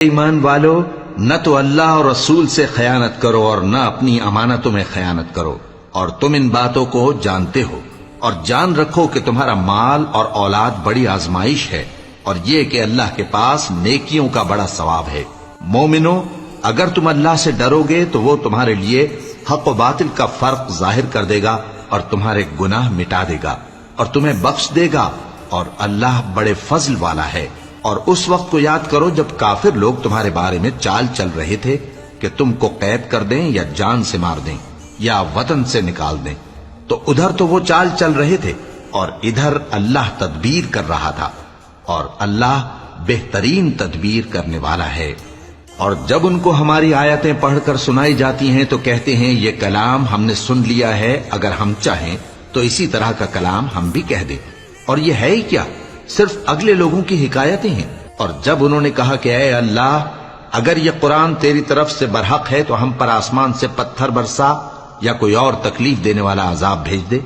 ایمان والو، نہ تو اللہ اور رسول سے خیانت کرو اور نہ اپنی امانتوں میں خیانت کرو، اور تم ان باتوں کو جانتے ہو، اور جان رکھو کہ تمہارا مال اور اولاد بڑی آزمائش ہے، اور یہ کہ اللہ کے پاس نیکیوں کا بڑا ثواب ہے۔ مومنو، اگر تم اللہ سے ڈرو گے تو وہ تمہارے لیے حق و باطل کا فرق ظاہر کر دے گا اور تمہارے گناہ مٹا دے گا اور تمہیں بخش دے گا، اور اللہ بڑے فضل والا ہے۔ اور اس وقت کو یاد کرو جب کافر لوگ تمہارے بارے میں چال چل رہے تھے کہ تم کو قید کر دیں یا جان سے مار دیں یا وطن سے نکال دیں، تو ادھر تو وہ چال چل رہے تھے اور ادھر اللہ تدبیر کر رہا تھا، اور اللہ بہترین تدبیر کرنے والا ہے۔ اور جب ان کو ہماری آیتیں پڑھ کر سنائی جاتی ہیں تو کہتے ہیں یہ کلام ہم نے سن لیا ہے، اگر ہم چاہیں تو اسی طرح کا کلام ہم بھی کہہ دیں، اور یہ ہے ہی کیا، صرف اگلے لوگوں کی حکایتیں ہیں۔ اور جب انہوں نے کہا کہ اے اللہ، اگر یہ قرآن تیری طرف سے برحق ہے تو ہم پر آسمان سے پتھر برسا یا کوئی اور تکلیف دینے والا عذاب بھیج دے،